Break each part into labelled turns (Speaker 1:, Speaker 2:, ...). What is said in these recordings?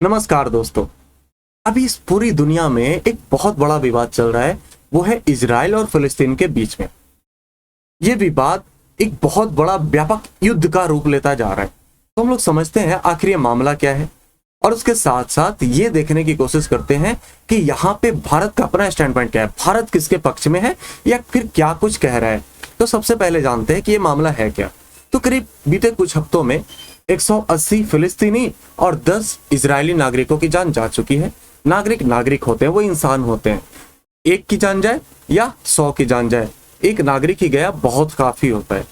Speaker 1: नमस्कार दोस्तों। अभी इस पूरी दुनिया में एक बहुत बड़ा विवाद चल रहा है, वो है इजराइल और फिलिस्तीन के बीच में। ये विवाद एक बहुत बड़ा व्यापक युद्ध का रूप लेता जा रहा है। तो हम लोग समझते हैं आखिर ये मामला क्या है, और उसके साथ साथ ये देखने की कोशिश करते हैं कि यहाँ पे भारत का अपना स्टैंड पॉइंट क्या है, भारत किसके पक्ष में है या फिर क्या कुछ कह रहा है। तो सबसे पहले जानते हैं कि ये मामला है क्या। तो करीब बीते कुछ हफ्तों में 180 फिलिस्तीनी और 10 इजरायली नागरिकों की जान जा चुकी है। नागरिक होते हैं, वो इंसान होते हैं। एक की जान जाए या 100 की जान जाए, एक नागरिक ही गया बहुत काफी होता है।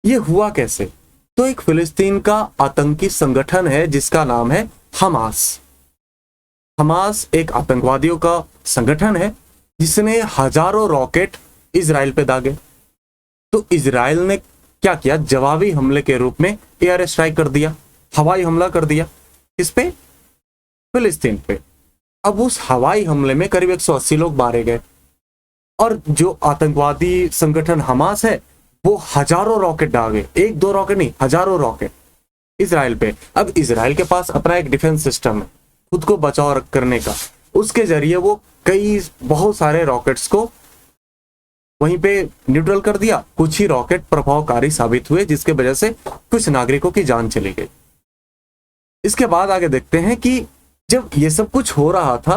Speaker 1: ये हुआ कैसे? तो एक फिलिस्तीन का आतंकी संगठन है जिसका नाम है हमास। हमास एक आतंकवादियों का संगठन है जिसने हजारों रॉकेट इजराइल पे दागे। तो इजराइल ने क्या किया? जवाबी हमले के रूप में एयर स्ट्राइक कर दिया, हवाई हमला कर दिया। किस पे? फिलिस्तीन पे। अब उस हवाई हमले में करीब 180 लोग मारे गए, और जो आतंकवादी संगठन हमास है वो हजारों रॉकेट दागे, एक दो रॉकेट नहीं, हजारों रॉकेट इजराइल पे। अब इजराइल के पास अपना एक डिफेंस सिस्टम है खुद को बचाव करने का, उसके जरिए वो बहुत सारे रॉकेट्स को वहीं पे न्यूट्रल कर दिया। कुछ ही रॉकेट प्रभावकारी साबित हुए जिसके वजह से कुछ नागरिकों की जान चली गई। इसके बाद आगे देखते हैं कि जब ये सब कुछ हो रहा था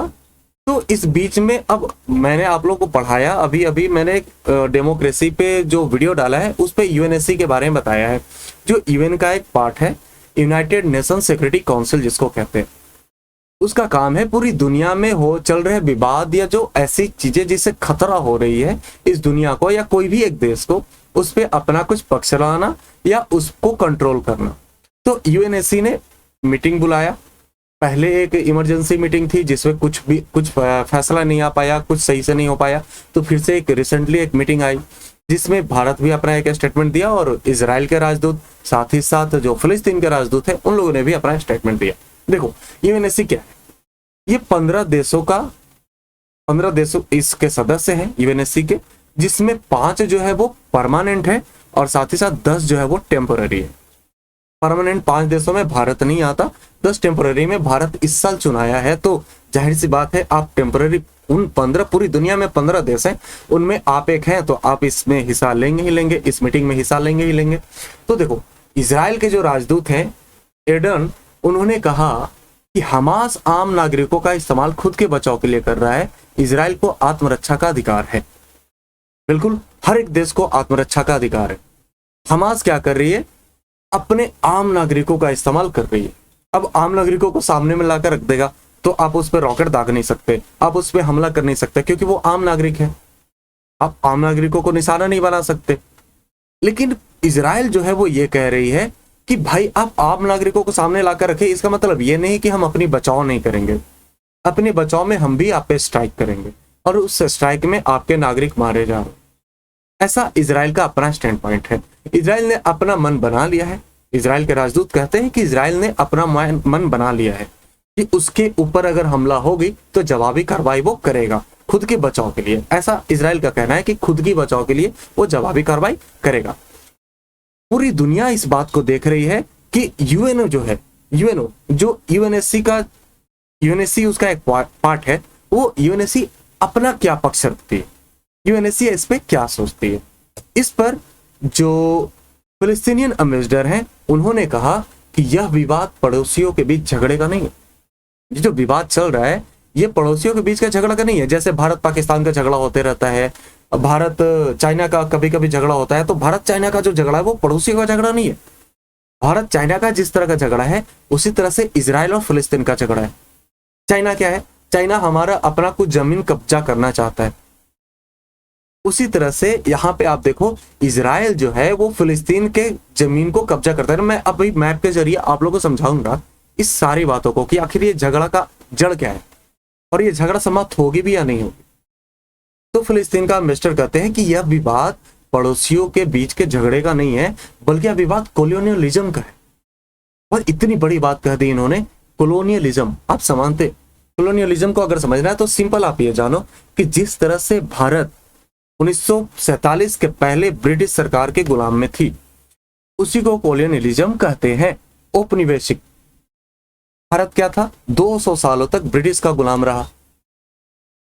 Speaker 1: तो इस बीच में, अब मैंने आप लोगों को पढ़ाया, अभी मैंने एक डेमोक्रेसी पे जो वीडियो डाला है उस पे यूएनएससी के बारे में बताया है, जो यूएन का एक पार्ट है, यूनाइटेड नेशन सिक्योरिटी काउंसिल जिसको कहते हैं। उसका काम है पूरी दुनिया में चल रहे विवाद या जो ऐसी चीजें जिससे खतरा हो रही है इस दुनिया को या कोई भी एक देश को, उस पर अपना कुछ पक्ष लाना या उसको कंट्रोल करना। तो यूएनएससी ने मीटिंग बुलाया। पहले एक इमरजेंसी मीटिंग थी जिसमें कुछ फैसला नहीं आ पाया, कुछ सही से नहीं हो पाया। तो फिर से रिसेंटली एक मीटिंग आई जिसमें भारत भी अपना एक स्टेटमेंट दिया, और इजराइल के राजदूत साथ ही साथ जो फिलिस्तीन के राजदूत है उन लोगों ने भी अपना स्टेटमेंट दिया। देखो यूएनएससी क्या है, ये 15 देशों इसके सदस्य हैं यूएनएससी के, जिसमें 5 जो है वो परमानेंट है और साथ ही साथ 10 जो है वो टेम्पोररी है। परमानेंट 5 देशों में भारत नहीं आता, 10 टेम्पोररी में भारत इस साल चुनाया है। तो जाहिर सी बात है आप टेम्पोररी, उन 15, पूरी दुनिया में 15 देश हैं, उनमें आप एक हैं, तो आप इसमें हिस्सा लेंगे ही लेंगे, इस मीटिंग में हिस्सा लेंगे ही लेंगे। तो देखो इजराइल के जो राजदूत हैं एडन, उन्होंने कहा कि हमास आम नागरिकों का इस्तेमाल खुद के बचाव के लिए कर रहा है। इजराइल को आत्मरक्षा का अधिकार है, बिल्कुल हर एक देश को आत्मरक्षा का अधिकार है। हमास क्या कर रही है? अपने आम नागरिकों का इस्तेमाल कर रही है। अब आम नागरिकों को सामने में लाकर रख देगा तो आप उस पर रॉकेट दाग नहीं सकते, आप उस पर हमला कर नहीं सकते, क्योंकि वो आम नागरिक है। आप आम नागरिकों को निशाना नहीं बना सकते। लेकिन इजराइल जो है वो ये कह रही है कि भाई आप आम नागरिकों को सामने लाकर रखे, इसका मतलब ये नहीं कि हम अपनी बचाव नहीं करेंगे, अपने बचाव में हम भी आप पे स्ट्राइक करेंगे, और उस स्ट्राइक में आपके नागरिक मारे जा रहे। ऐसा इजराइल का अपना स्टैंड पॉइंट है। इजराइल ने अपना मन बना लिया है। इजराइल के राजदूत कहते हैं कि इजराइल ने अपना मन बना लिया है कि उसके ऊपर अगर हमला होगी तो जवाबी कार्रवाई वो करेगा खुद के बचाव के लिए। ऐसा इजराइल का कहना है कि खुद की बचाव के लिए वो जवाबी कार्रवाई करेगा। पूरी दुनिया इस बात को देख रही है कि यूएनओ जो है, यूएनओ जो यूएनएससी उसका एक पार्ट है, वो यूएनएससी अपना क्या पक्ष रखती है, यूएनएससी इस पे क्या सोचती है। इस पर जो फिलिस्तीनियन एम्बेसडर हैं उन्होंने कहा कि यह विवाद पड़ोसियों के बीच झगड़े का नहीं है। ये जो विवाद चल रहा है ये पड़ोसियों के बीच का झगड़ा का नहीं है। जैसे भारत पाकिस्तान का झगड़ा होते रहता है, भारत चाइना का कभी कभी झगड़ा होता है, तो भारत चाइना का जो झगड़ा है वो पड़ोसियों का झगड़ा नहीं है। भारत चाइना का जिस तरह का झगड़ा है उसी तरह से इजराइल और फिलिस्तीन का झगड़ा है। चाइना क्या है? चाइना हमारा अपना कुछ जमीन कब्जा करना चाहता है। उसी तरह से यहाँ पे आप देखो इजराइल जो है वो फिलिस्तीन के जमीन को कब्जा करता है। मैं अभी मैप के जरिए आप लोगों को समझाऊंगा इस सारी बातों को कि आखिर ये झगड़ा का जड़ क्या है और ये झगड़ा समाप्त होगी भी या नहीं होगी। तो फिलिस्तीन का एम्बेसडर कहते हैं कि यह विवाद पड़ोसियों के बीच के झगड़े का नहीं है, बल्कि यह विवाद कॉलोनियलिज्म का है। और इतनी बड़ी बात कह दी इन्होंने, कॉलोनियलिज्म। आप समानते कॉलोनियलिज्म को अगर समझना है तो सिंपल आप ये जानो कि जिस तरह से भारत 1947 के पहले ब्रिटिश सरकार के गुलाम में थी, उसी को कॉलोनियलिज्म कहते हैं, औपनिवेशिक। भारत क्या था, 200 सालों तक ब्रिटिश का गुलाम रहा।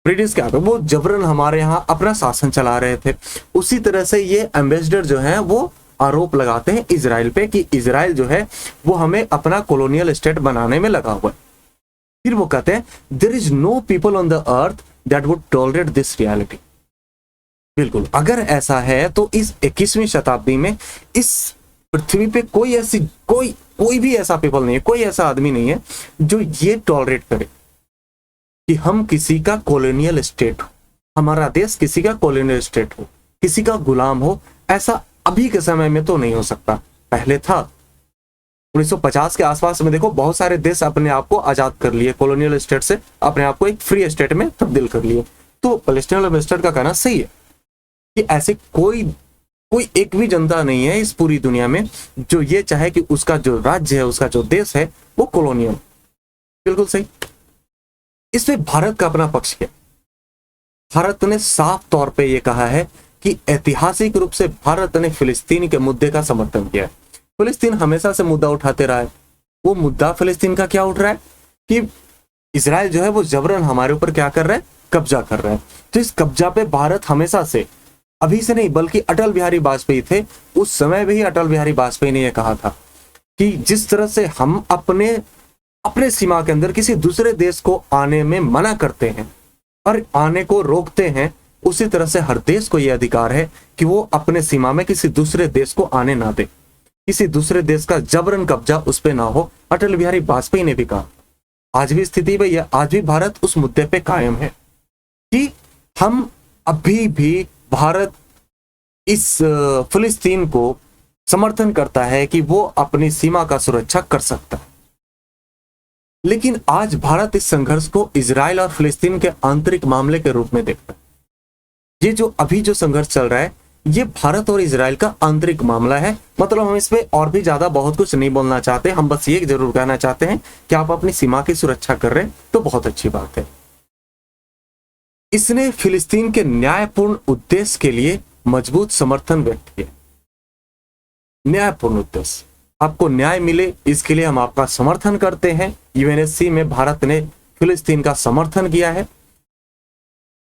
Speaker 1: ब्रिटिश क्या था, वो जबरन हमारे यहाँ अपना शासन चला रहे थे। उसी तरह से ये एम्बेसडर जो है वो आरोप लगाते हैं इजराइल पे कि इजराइल जो है वो हमें अपना कॉलोनियल स्टेट बनाने में लगा हुआ है। फिर वो कहते हैं there is no people on the earth that would tolerate this reality. बिल्कुल, अगर ऐसा है तो इस 21वीं शताब्दी में इस पृथ्वी पे कोई ऐसी कोई भी ऐसा पीपल नहीं है, कोई ऐसा आदमी नहीं है जो ये टॉलरेट करे कि हम किसी का कॉलोनियल स्टेट हो, हमारा देश किसी का कॉलोनियल स्टेट हो, किसी का गुलाम हो। ऐसा अभी के समय में तो नहीं हो सकता, पहले था। 1950 के आसपास में देखो बहुत सारे देश अपने आप को आजाद कर लिए, कॉलोनियल स्टेट से अपने आप को एक फ्री स्टेट में तब्दील कर लिए। तो पैलेस्टाइन इन्वेस्टर का कहना सही है कि ऐसे कोई एक भी जनता नहीं है इस पूरी दुनिया में जो ये चाहे कि उसका जो राज्य है, उसका जो देश है वो कॉलोनियल। बिल्कुल सही। इसमें भारत का अपना पक्ष क्या? भारत ने साफ तौर पे ये कहा है कि ऐतिहासिक रूप से भारत ने फिलिस्तीन के मुद्दे का समर्थन किया है। फिलिस्तीन हमेशा से मुद्दा उठाते रहा है। वो मुद्दा फिलिस्तीन का क्या उठ रहा है कि इजराइल जो है वो जबरन हमारे ऊपर क्या कर रहा है, कब्जा कर रहा है। तो इस कब्जा पे भारत हमेशा से, अभी से नहीं बल्कि अटल बिहारी वाजपेयी थे उस समय भी अटल बिहारी वाजपेयी ने यह कहा था कि जिस तरह से हम अपने सीमा के अंदर किसी दूसरे देश को आने में मना करते हैं और आने को रोकते हैं, उसी तरह से हर देश को यह अधिकार है कि वो अपने सीमा में किसी दूसरे देश को आने ना दे, किसी दूसरे देश का जबरन कब्जा उस पर ना हो। अटल बिहारी वाजपेयी ने भी कहा। आज भी स्थिति वही है, आज भी भारत उस मुद्दे पे कायम है कि हम अभी भी भारत इस फिलिस्तीन को समर्थन करता है कि वो अपनी सीमा का सुरक्षा कर सकता है। लेकिन आज भारत इस संघर्ष को इजराइल और फिलिस्तीन के आंतरिक मामले के रूप में देखता है। ये जो अभी जो संघर्ष चल रहा है ये भारत और इजराइल का आंतरिक मामला है। मतलब हम इस पे और भी ज्यादा बहुत कुछ नहीं बोलना चाहते, हम बस ये जरूर कहना चाहते हैं कि आप अपनी सीमा की सुरक्षा कर रहे हैं तो बहुत अच्छी बात है। इसने फिलिस्तीन के न्यायपूर्ण उद्देश्य के लिए मजबूत समर्थन व्यक्त किया। न्यायपूर्ण उद्देश्य, आपको न्याय मिले इसके लिए हम आपका समर्थन करते हैं। यूएनएससी में भारत ने फिलिस्तीन का समर्थन किया है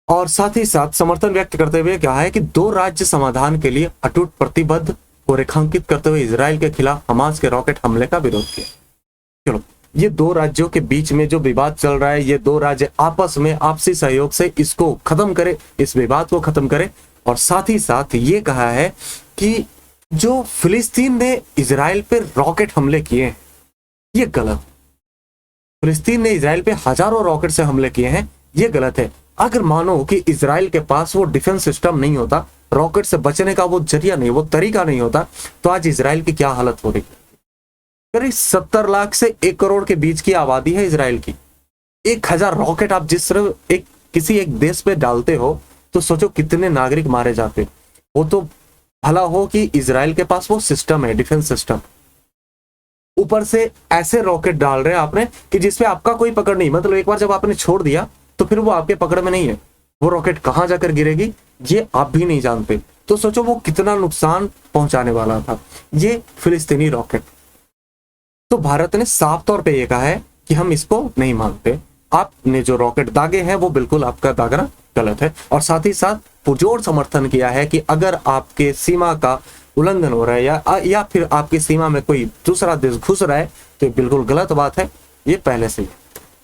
Speaker 1: और साथ ही साथ समर्थन व्यक्त करते हुए कहा है कि 2 राज्य समाधान के लिए अटूट प्रतिबद्ध को रेखांकित करते हुए इजराइल के खिलाफ हमास के रॉकेट हमले का विरोध किया। चलो, ये 2 राज्यों के बीच में जो विवाद चल रहा है, ये 2 राज्य आपस में आपसी सहयोग से इसको खत्म करे, इस विवाद को खत्म करे। और साथ ही साथ ये कहा है कि जो फिलिस्तीन ने इजराइल पे रॉकेट हमले किए हैं ये गलत। फिलिस्तीन ने इजराइल पे हजारों रॉकेट से हमले किए हैं, ये गलत है। अगर मानो कि इजराइल के पास वो डिफेंस सिस्टम नहीं होता, रॉकेट से बचने का वो जरिया नहीं, वो तरीका नहीं होता, तो आज इजराइल की क्या हालत हो रही। करीब 70 लाख से 1 करोड़ के बीच की आबादी है इजराइल की। 1000 रॉकेट आप जिस तरह किसी एक देश पे डालते हो तो सोचो कितने नागरिक मारे जाते। वो तो भला हो कि इजराइल के पास वो सिस्टम है, डिफेंस सिस्टम, ऊपर से ऐसे रॉकेट डाल रहे हैं आपने कि जिसपे आपका कोई पकड़ नहीं। मतलब एक बार जब आपने छोड़ दिया तो फिर वो आपके पकड़ में नहीं है, वो रॉकेट कहां जाकर गिरेगी ये आप भी नहीं जानते। तो सोचो वो कितना नुकसान पहुंचाने वाला था ये फिलिस्तीनी रॉकेट। तो भारत ने साफ तौर पे ये कहा है कि हम इसको नहीं मानते, आपने जो रॉकेट दागे हैं वो बिल्कुल आपका दागना गलत है। और साथ ही साथ पुरजोर समर्थन किया है कि अगर आपके सीमा का उल्लंघन हो रहा है या फिर आपकी सीमा में कोई दूसरा देश घुस रहा है तो बिल्कुल गलत बात है, ये पहले से ही।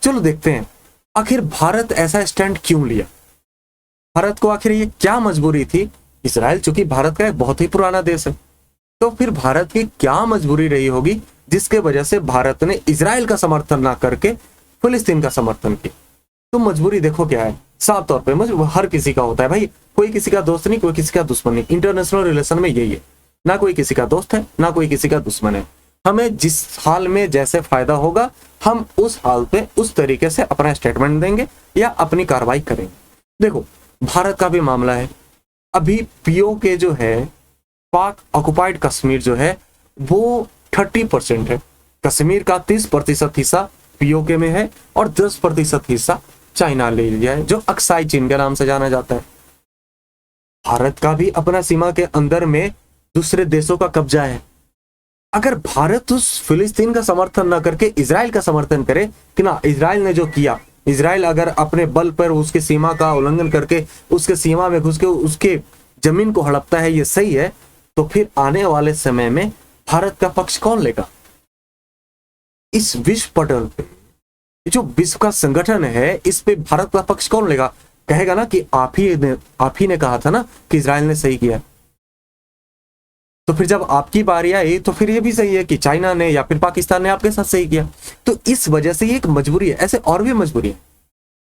Speaker 1: चलो देखते हैं आखिर भारत ऐसा स्टैंड क्यों लिया। भारत को आखिर ये क्या मजबूरी थी। इजराइल चूंकि भारत का एक बहुत ही पुराना देश है, तो फिर भारत की क्या मजबूरी रही होगी जिसके वजह से भारत ने इजराइल का समर्थन ना करके फिलिस्तीन का समर्थन किया। तो मजबूरी देखो क्या है, साफ तौर पे मजबूर हर किसी का होता है भाई, कोई किसी का दोस्त नहीं, कोई किसी का दुश्मन नहीं। इंटरनेशनल रिलेशन में यही है, ना कोई किसी का दोस्त है ना कोई किसी का दुश्मन है। हमें जिस हाल में जैसे फायदा होगा हम उस हाल पे उस तरीके से अपना स्टेटमेंट देंगे या अपनी कार्रवाई करेंगे। देखो भारत का भी मामला है, अभी पीओके जो है पाक ऑक्युपाइड कश्मीर जो है वो 30% है। कश्मीर का 30% हिस्सा पीओके में है और 10% हिस्सा चाइना ले लिया है, जो अक्साई चीन के नाम से जाना जाता है। भारत का भी अपना सीमा के अंदर में दूसरे देशों का कब्जा है, अगर भारत उस फिलिस्तीन का समर्थन ना करके इजराइल का समर्थन करे कि ना इजराइल ने जो किया, इजराइल अगर अपने बल पर उसके सीमा का उल्लंघन करके उसके सीमा में घुस के उसके जमीन को हड़पता है, ये सही है, तो फिर आने वाले समय में भारत का पक्ष कौन लेगा? इस विश्व पटल पे जो विश्व का संगठन है, इस पे भारत का पक्ष कौन लेगा? कहेगा ना कि आप ही ने कहा था ना कि इजराइल ने सही किया। तो फिर जब आपकी बारी आई तो फिर ये भी सही है कि चाइना ने या फिर पाकिस्तान ने आपके साथ सही किया। तो इस वजह से ये एक मजबूरी है, ऐसे और भी मजबूरी है।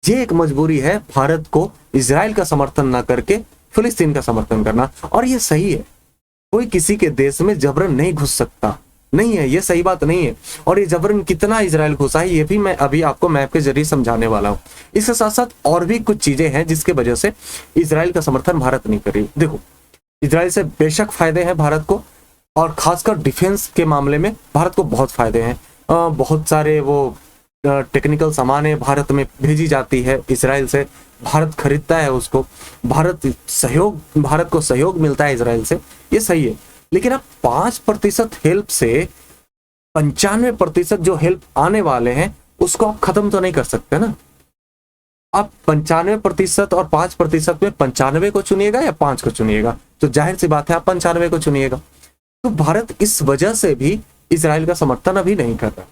Speaker 1: ये एक मजबूरी है भारत को इजराइल का समर्थन ना करके फिलिस्तीन का समर्थन करना, और ये सही है। कोई किसी के देश में जबरन नहीं घुस सकता, नहीं है, ये सही बात नहीं है। और ये जबरन कितना इजराइल घुसा है ये भी मैं अभी आपको मैप के जरिए समझाने वाला हूँ। इसके साथ साथ और भी कुछ चीजें हैं जिसके वजह से इजराइल का समर्थन भारत नहीं कर रही। देखो, इजराइल से बेशक फायदे हैं भारत को, और खासकर डिफेंस के मामले में भारत को बहुत फायदे हैं। बहुत सारे वो टेक्निकल सामान भारत में भेजी जाती है इजराइल से, भारत खरीदता है उसको, भारत को सहयोग मिलता है इजराइल से, ये सही है। लेकिन अब 5% हेल्प से 95% जो हेल्प आने वाले हैं उसको आप खत्म तो नहीं कर सकते ना। आप 95% और 5% में 95 को चुनिएगा या 5 को चुनिएगा? तो जाहिर सी बात है आप 95 को चुनिएगा। तो भारत इस वजह से भी इजराइल का समर्थन अभी नहीं कर रहा।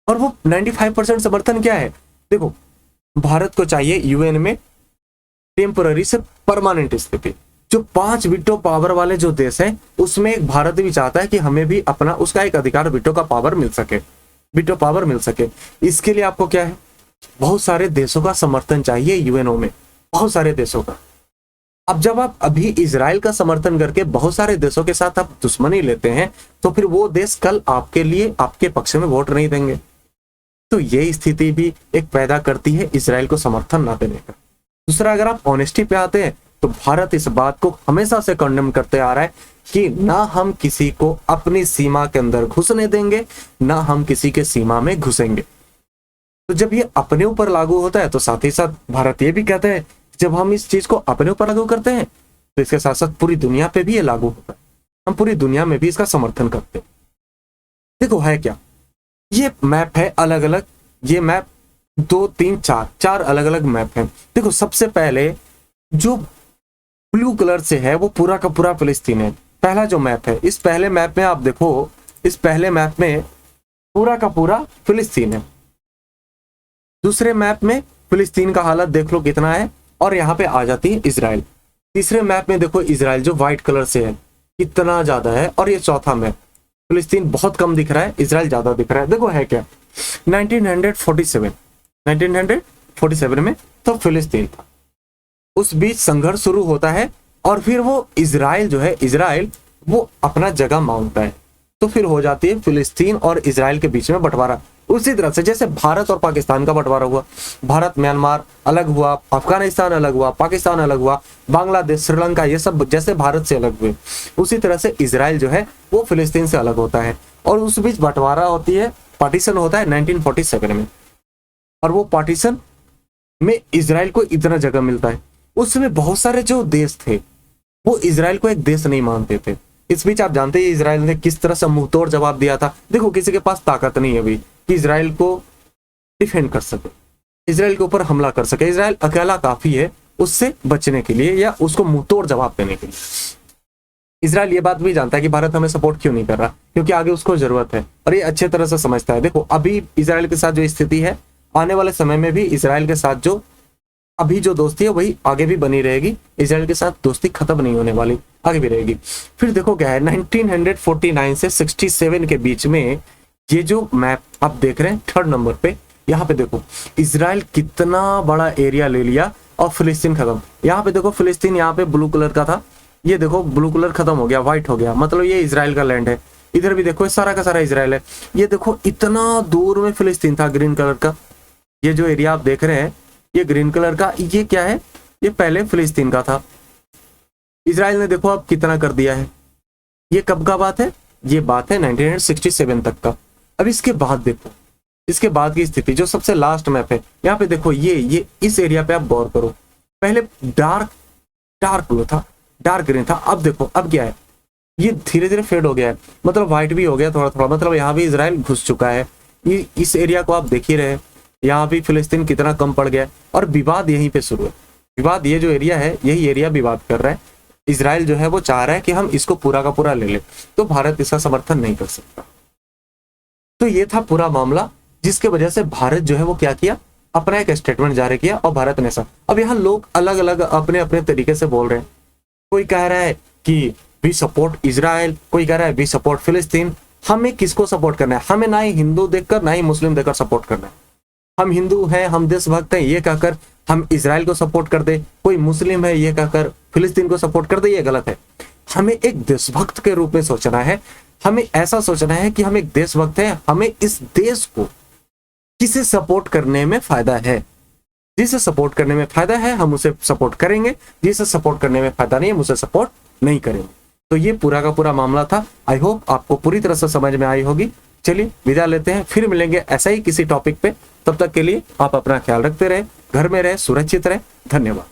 Speaker 1: और वो 95% समर्थन क्या है? देखो, भारत को चाहिए यूएन में टेम्पररी से परमानेंट स्थिति। जो 5 वीटो पावर वाले जो देश हैं उसमें एक भारत भी चाहता है कि हमें भी अपना उसका एक अधिकार वीटो का पावर मिल सके, वीटो पावर मिल सके। इसके लिए आपको क्या है? बहुत सारे देशों का समर्थन चाहिए यूएनओ में, बहुत सारे देशों का। अब जब आप अभी इजराइल का समर्थन करके बहुत सारे देशों के साथ आप दुश्मनी लेते हैं तो फिर वो देश कल आपके लिए आपके पक्ष में वोट नहीं देंगे। तो ये स्थिति भी एक पैदा करती है इजराइल को समर्थन ना देने का। दूसरा, अगर आप ऑनेस्टी पे आते हैं तो भारत इस बात को हमेशा से कंडेम करते आ रहा है कि ना हम किसी को अपनी सीमा के अंदर घुसने देंगे, ना हम किसी के सीमा में घुसेंगे। तो जब ये अपने ऊपर लागू होता है तो साथ ही साथ भारत ये भी कहते हैं जब हम इस चीज को अपने ऊपर लागू करते हैं तो इसके साथ साथ पूरी दुनिया पे भी ये लागू होता है, हम पूरी दुनिया में भी इसका समर्थन करते हैं। देखो है क्या, ये मैप है अलग अलग, ये मैप 2 3 4 अलग अलग मैप है। देखो, सबसे पहले जो ब्लू कलर से है वो पूरा का पूरा फिलिस्तीन है, पहला जो मैप है। इस पहले मैप में आप देखो, इस पहले मैप में पूरा का पूरा फिलिस्तीन है। दूसरे मैप में फिलिस्तीन का हालत देख लो कितना है, और यहाँ पे आ जाती है इजराइल। तीसरे मैप में देखो इजराइल जो व्हाइट कलर से है कितना ज्यादा है, और ये चौथा मैप फिलिस्तीन बहुत कम दिख रहा है, इजराइल ज्यादा दिख रहा है। देखो है क्या, 1947 में तो फिलिस्तीन था, उस बीच संघर्ष शुरू होता है, और फिर वो इजराइल जो है, इजराइल वो अपना जगह मांगता है, तो फिर हो जाती है फिलिस्तीन और इजराइल के बीच में बंटवारा। उसी तरह से जैसे भारत और पाकिस्तान का बंटवारा हुआ, भारत म्यांमार अलग हुआ, अफगानिस्तान अलग हुआ, पाकिस्तान अलग हुआ, बांग्लादेश, श्रीलंका, ये सब जैसे भारत से अलग हुए, उसी तरह से इजराइल जो है वो फिलिस्तीन से अलग होता है। और उस बीच बंटवारा होती है, पार्टीशन होता है 1947 में, और वो पार्टीशन में इजराइल को इतना जगह मिलता है। उसमें बहुत सारे जो देश थे वो इजराइल को एक देश नहीं मानते थे। इस बीच आप जानते हैं इजराइल ने किस तरह से मुंह तोड़ जवाब दिया था। देखो, किसी के पास ताकत नहीं है अभी कि इजराइल को डिफेंड कर सके, इजराइल के ऊपर हमला कर सके। इजराइल अकेला काफी है उससे बचने के लिए या उसको मुंह तोड़ जवाब देने के लिए। इजराइल ये बात भी जानता है कि भारत हमें सपोर्ट क्यों नहीं कर रहा, क्योंकि आगे उसको जरूरत है, और ये अच्छे तरह से समझता है। देखो, अभी इजराइल के साथ जो स्थिति है, आने वाले समय में भी इजराइल के साथ जो अभी जो दोस्ती है वही आगे भी बनी रहेगी। इजराइल के साथ दोस्ती खत्म नहीं होने वाली, आगे भी रहेगी। फिर देखो क्या है, 1949 से 67 के बीच में ये जो मैप आप देख रहे हैं 3rd नंबर पे, यहाँ पे देखो इजराइल कितना बड़ा एरिया ले लिया और फिलिस्तीन खत्म। यहाँ पे देखो फिलिस्तीन यहाँ पे ब्लू कलर का था, ये देखो ब्लू कलर खत्म हो गया, व्हाइट हो गया, मतलब ये इजराइल का लैंड है। इधर भी देखो सारा का सारा इजराइल है। ये देखो इतना दूर में फिलिस्तीन था ग्रीन कलर का, ये जो एरिया आप देख रहे हैं ये ग्रीन कलर का, ये क्या है, ये पहले फिलिस्तीन का था। इजराइल ने देखो अब कितना कर दिया है। ये कब का बात है, ये बात है 1967 तक का। अब इसके बाद देखो, इसके बाद की स्थिति जो सबसे लास्ट मैप है, यहाँ पे देखो ये इस एरिया पे आप गौर करो, पहले डार्क ब्लू था, डार्क ग्रीन था। अब देखो अब क्या है, ये धीरे धीरे फेड हो गया है, मतलब व्हाइट भी हो गया थोड़ा थोड़ा, मतलब यहाँ भी इसराइल घुस चुका है। ये इस एरिया को आप देख ही रहे, यहाँ भी फिलिस्तीन कितना कम पड़ गया, और विवाद यहीं पे शुरू है। विवाद, ये जो एरिया है यही एरिया विवाद कर रहा है। इसराइल जो है वो चाह रहा है कि हम इसको पूरा का पूरा ले लें, तो भारत इसका समर्थन नहीं कर सकता। तो ये था पूरा मामला, जिसके वजह से भारत जो है वो क्या किया, अपना एक स्टेटमेंट जारी किया, और भारत ने ऐसा। अब यहाँ लोग अलग अलग अपने अपने तरीके से बोल रहे हैं। कोई कह रहा है कि वी सपोर्ट इजराइल, कोई कह रहा है वी सपोर्ट फिलिस्तीन। हमें किसको सपोर्ट करना है? हमें ना ही हिंदू देखकर ना ही मुस्लिम देखकर सपोर्ट करना है। हम हिंदू हैं, हम देशभक्त हैं, ये कहकर हम इजराइल को सपोर्ट कर दे, कोई मुस्लिम है ये कहकर फिलिस्तीन को सपोर्ट कर दे, ये गलत है। हमें एक देशभक्त के रूप में सोचना है। हमें ऐसा सोचना है कि हम एक देशभक्त हैं, हमें इस देश को किसे सपोर्ट करने में फायदा है। जिसे सपोर्ट करने में फायदा है हम उसे सपोर्ट करेंगे, जिसे सपोर्ट करने में फायदा नहीं है हम उसे सपोर्ट नहीं करेंगे। तो ये पूरा का पूरा मामला था। आई होप आपको पूरी तरह से समझ में आई होगी। चलिए विदा लेते हैं, फिर मिलेंगे ऐसा ही किसी टॉपिक पे। तब तक के लिए आप अपना ख्याल रखते रहे, घर में रहे, सुरक्षित रहे। धन्यवाद।